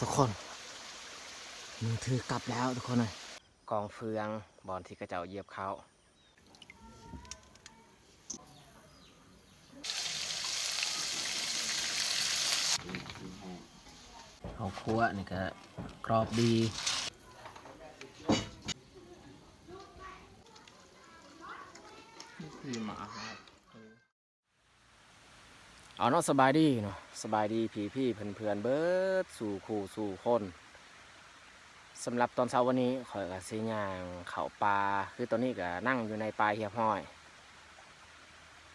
ทุกคนมือถือกลับแล้วทุกคนเลยกองเฟืองบอลที่กระเจ้าเหยียบเขาข้าวคั่วนี่ก็กรอบดีคือหมาครับเอาเนาะสบายดีเนาะสบายดีพี่เพื่อนเบิดสู่คู่สู่คนสำหรับตอนเช้าวันนี้ข่อยกับซีย่างเขาปลาคือตอนนี้ก็นั่งอยู่ในปลาเหียบห้อย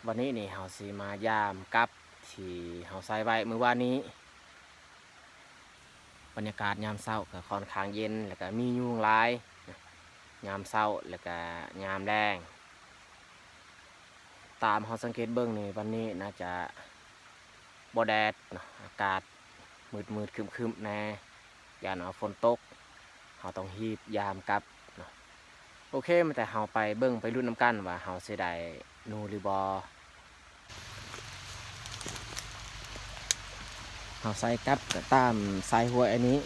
วันนี้นี่เฮาซีมายามกับที่เฮาใส่ไว้มื้อวานนี้บรรยากาศยามเช้าก็ค่อนข้างเย็นแล้วก็มียุงหลายยามเช้าแล้วก็ยามแดงตามเฮาสังเกตเบิ่งนี่วันนี้น่าจะบ่แดดเนาะอากาศมืดครึมๆแน่ยานฝนตกเฮาต้องรีบยามกลับเนาะโอเคมาแต่เฮาไปเบิ่งไปรุ่นน้ำกันว่าเฮาสิได้นูหรือบ่เฮาใส่กับก็ตามสายห้วยอันนี้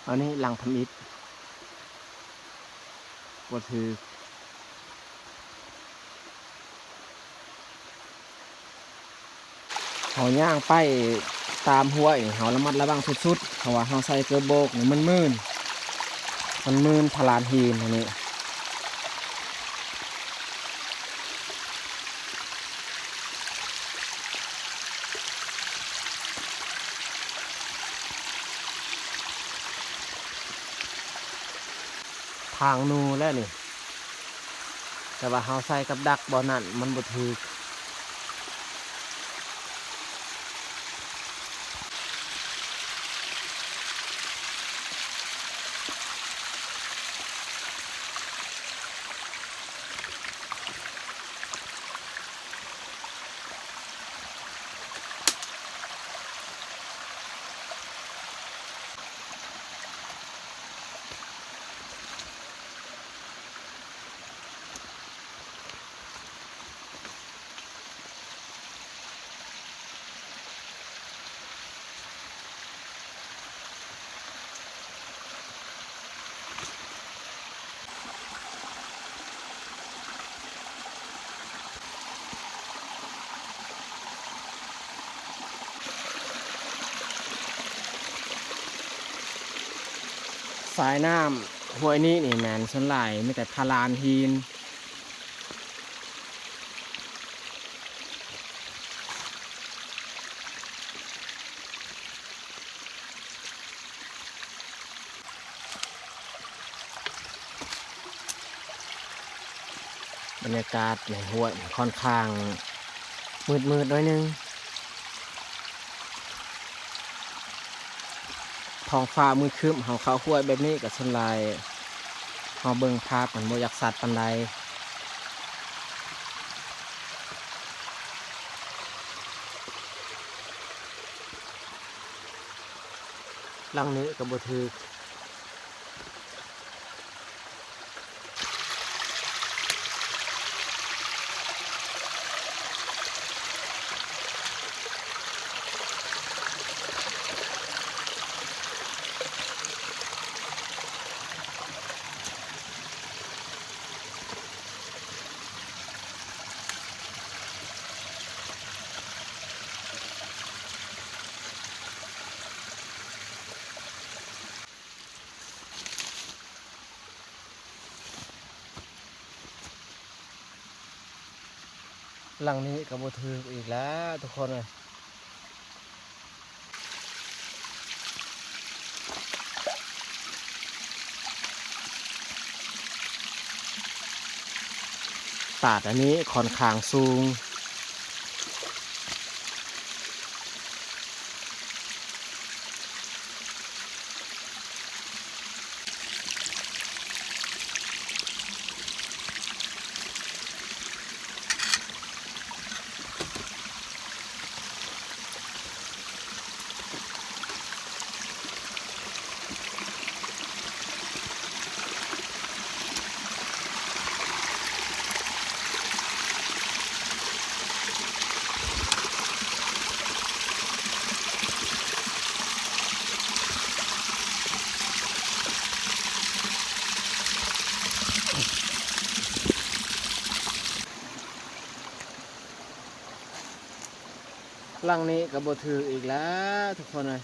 อันนี้ลังทำอิฐก็คือเฮาย่างไปตามห้วยเฮาระมัดระวังสุดๆเพราะว่าเฮาใส่เกลือโบกนี่มันมืนทลานหินอันนี้ทางนูแล้วนี่แต่ว่าเฮาใส่กับดักบ่อนั่นมันบ่ถูกสายน้ำห้วยนี้นี่แม่นส่วนหลายมีแต่ทลานหินบรรยากาศในห้วยค่อนข้างมืดหน่อยนึงท้องฟ้ามืดครึ้มเฮาเข้าห้วยแบบนี้ก็ส่วนหลายเฮาเบิ่งภาพมันบ่อยากสัตว์ปานใดหลังนี้ก็บ่ถูกหลังนี้ก็บ่ถูกอีกแล้วทุกคนเลยตาดอันนี้ค่อนข้างสูง หลังนี้ก็บ่ถืออีกแล้วทุกคนเลย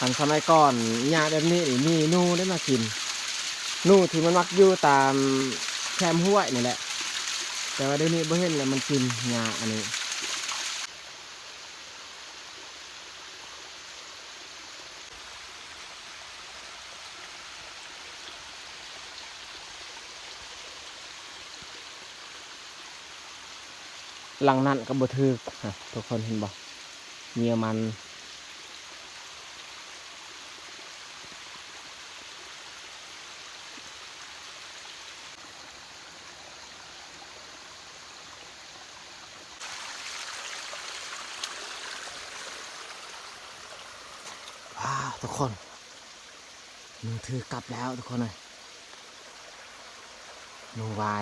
ทันสมัยก่อนหญ้าแบบนี้มีนูได้มากินนูที่มันมักอยู่ตามแคมห้วยนี่แหละแต่ว่าเดี๋ยวนี้บ่เห็นแล้วมันกินหญ้าอันนี้หลังนั้นก็บ่ถือทุกคนเห็นบ่เมียมันว้าวทุกคนมือถือกลับแล้วทุกคนเลยหนูไว้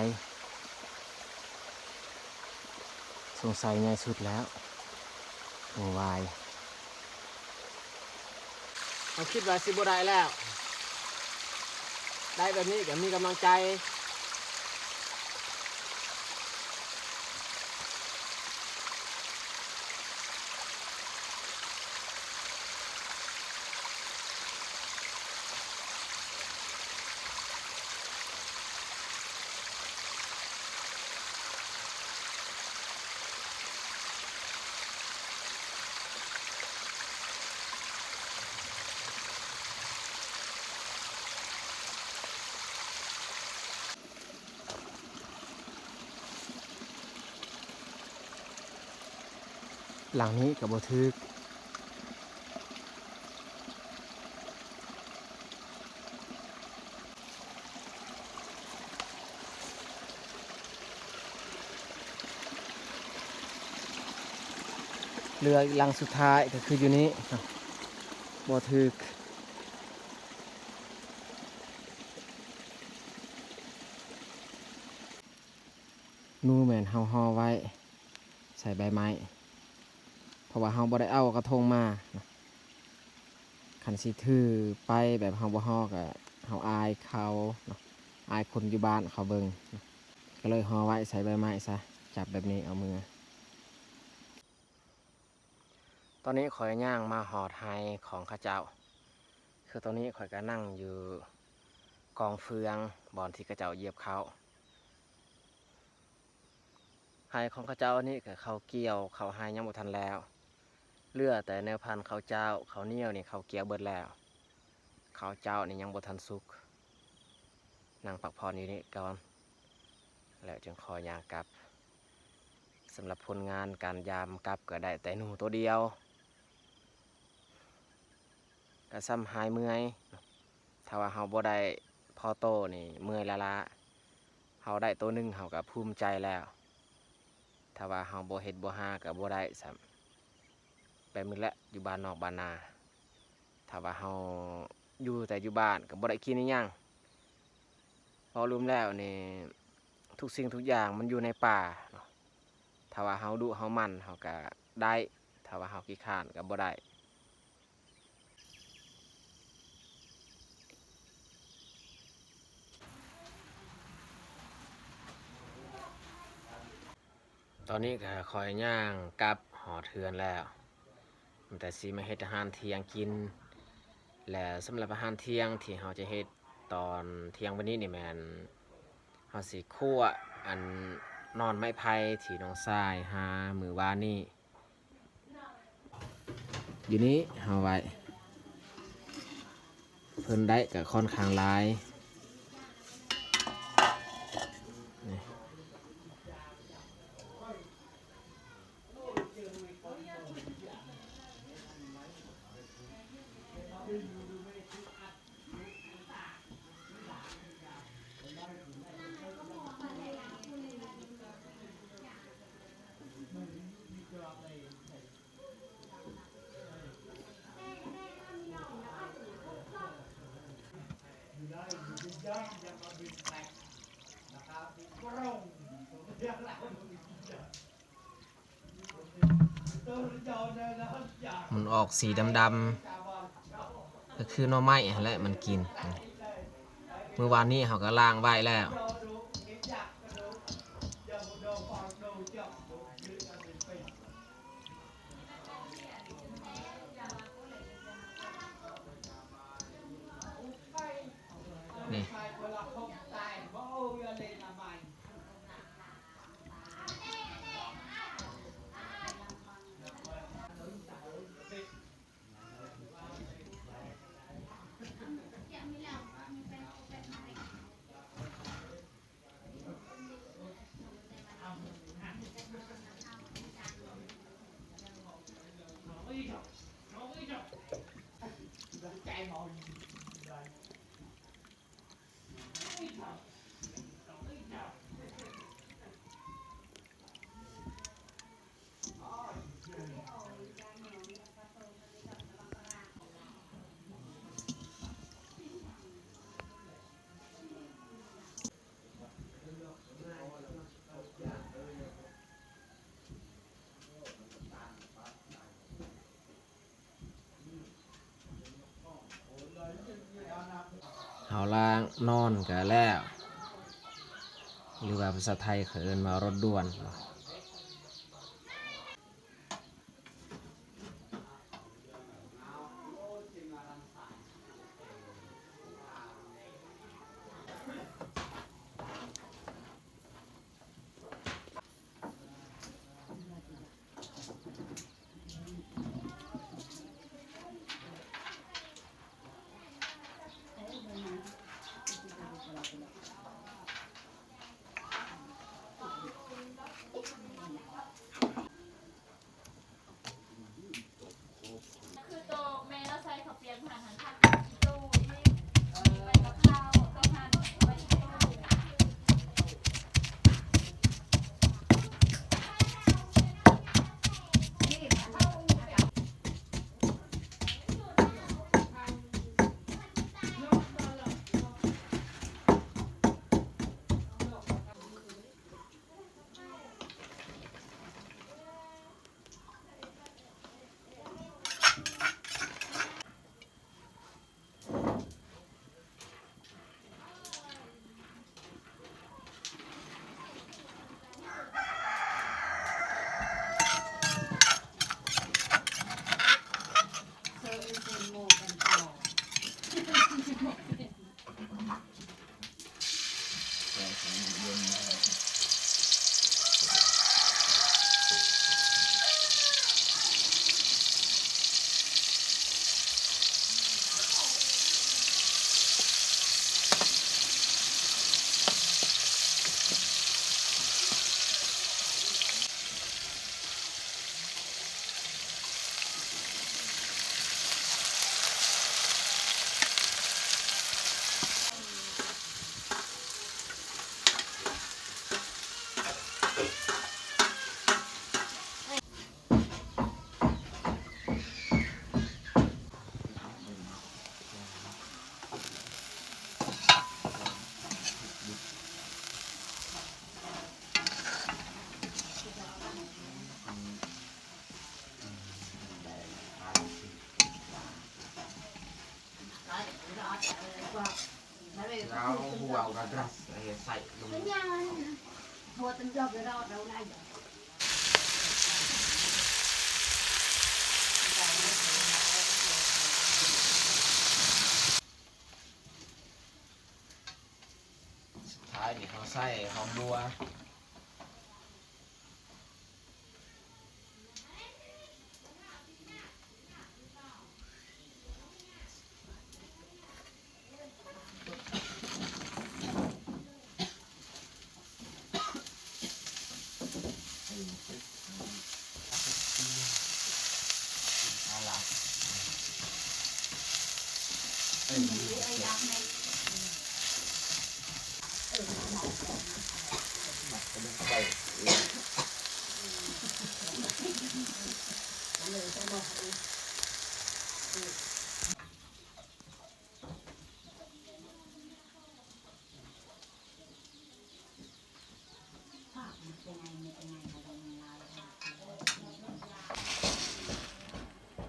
สงสัยง่ายสุดแล้วหนูไว้เราคิดว่าสิบ่ได้แล้วได้แบบนี้ก็มีกำลังใจหลังนี้กับบ่ทึกเรือหลังสุดท้ายก็คืออยู่นี้บ่ทึกนูแม่นเฮาห่อไว้ใส่ใบไม้เพราะว่าเฮาบ่ได้เอากระทงมาคันสิถือไปแบบเฮาบ่ห่อก็เฮาอายเขาอายคนอยู่บ้านเขาเบิ่งก็เลยห่อไว้ใส่ใบไม้ซะจับแบบนี้เอามือตอนนี้ข่อยย่างมาหอดไฮของข้าเจ้าคือตอนนี้ข่อยก็นั่งอยู่กองเฟืองบอนที่ข้าเจ้าเหยียบเขาไฮของข้าเจ้านี่ก็เขาเกี่ยวเขาไฮยังบ่ทันแล้วเลือแต่แนวพันธุ์เขาเจ้าเขาเหนียวนี่เขาเกี่ยวเบิดแล้วเขาเจ้านี่ยังบ่ทันสุกนั่งพักผ่อนอยู่นี่ก่อนแล้วจึงคอยย่างกลับสำหรับผลงานการยามกลับก็ได้แต่หนูตัวเดียวก็ซ้ำหายเมื่อยถ้าว่าเฮาบ่ได้พอโตนี่เมื่อยละเฮาได้ตัวหนึ่งเฮาก็ภูมิใจแล้วถ้าว่าเฮาบ่เฮ็ดบ่หาก็บ่ได้ซ้ำแบบนี้แหละอยู่บ้านนอกบ้านนาถ้าว่าเฮาอยู่แต่อยู่บ้านก็บ่ได้กินอีหยังพอรวมแล้วนี่ทุกสิ่งทุกอย่างมันอยู่ในป่าเนาะถ้าว่าเฮาดุเฮามันเฮาก็ได้ถ้าว่าเฮาขี้คร้านก็บ่ได้ตอนนี้ก็คอยย่างกับหอเทือนแล้วแต่สิมาเฮ็ดอาหารเที่ยงกินและสำหรับอาหารเที่ยงที่เราจะเฮ็ดตอนเที่ยงวันนี้นี่แม่นเราสิคั่วอันนอนไม้ไผ่ที่น้องทรายหามือวานนี่อยู่นี้เอาไว้เพิ่นได้กับค่อนข้างหลาย มันออกสีดำๆก็คือหน่อไม้แหละมันกินเมื่อวานนี้เขาก็ล้างไว้แล้วนี่เอาล้างนอนกันแล้วหรือว่าภาษาไทยเขาเอิ้นว่ารถด่วนคือโตแม่เราใส่ข้าวเปียกผ่านหันผักตู้ที่ใบกะเพราต้องหั่นไว้ที่ตู้แล้วหัวกระดัสใส่ลง Thôi tính cho cái đó đâu đây. สุดท้ายนี่เขาใส่หอมบัว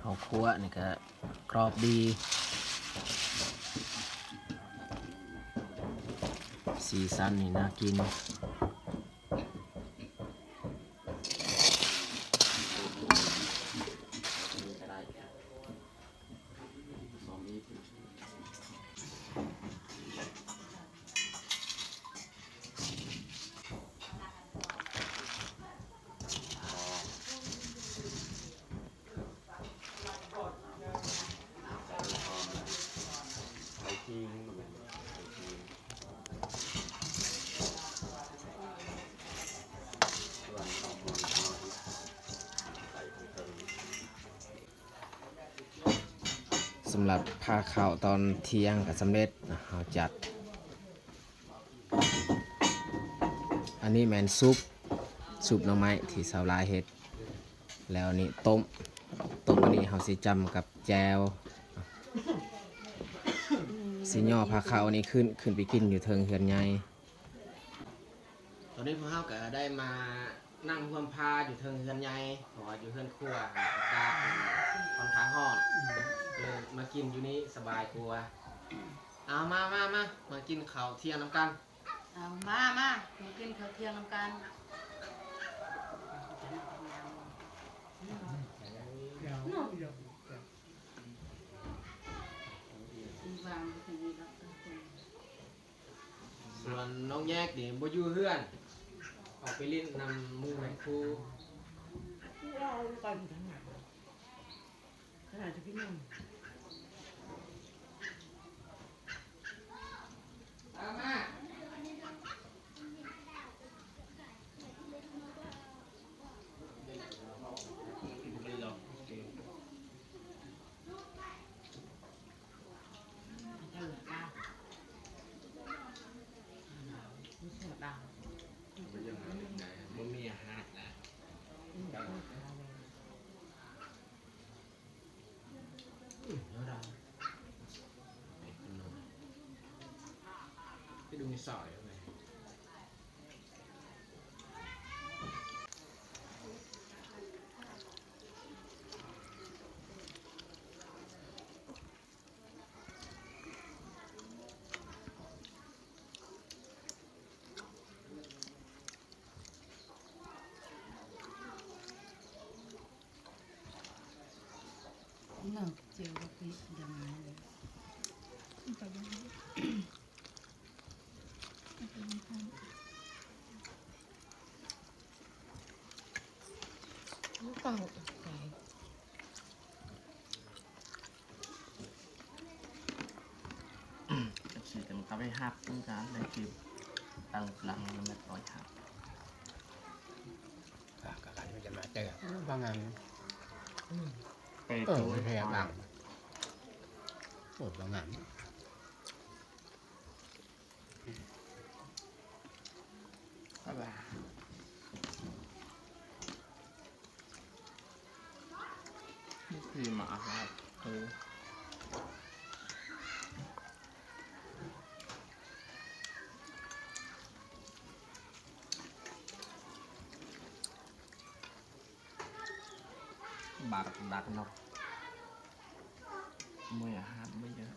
ข้าวคั่วนี่ก็กรอบดีสีสันนี่น่ากินสำหรับพาข้าวตอนเที่ยงกับสำเร็จเราจัดอันนี้แมนซุปหน่อไม้ที่สาวลายเฮ็ดแล้วนี่ต้มอันนี้เราสิจำกับแจวสิย่อพาข้าวอันนี้ขึ้นไปกินอยู่เทิงเฮือนใหญ่ตอนนี้พวกเราก็ได้มานั่งรวมพาอยู่เทิงเฮือนใหญ่เพราะว่าอยู่เฮือนครัวอากาศค่อนข้างร้อนเลยมากินอยู่นี้สบายกว่าเอามากินข้าวเที่ยงน้ำกัน เอามากินข้าวเที่ยงน้ำกันวางที่นี่แล้ว ส่วนน้องแยกนี่บ่อยู่เฮือนออกไปเล่นนำหมู่แม่ครู เอาไปทั้งหมดขนาดจะพี่นุ่ม เอามา บ่มีอาหารนะไปดูมีสอยอะไรน่าเจียวกับพริกยังไงเลยลูกเต่าไก่ chỉ cần có cái hạt cũng cả để chịu tăng lặng là mệt mỏi hạt ก็ใครมันจะมาเจอบางงาน ไป เออ chỗ ไม่ใช่บางโอ้บางงาน các bạn khi mà hạt ừ. Bà đặt nó mới là hạt bây giờ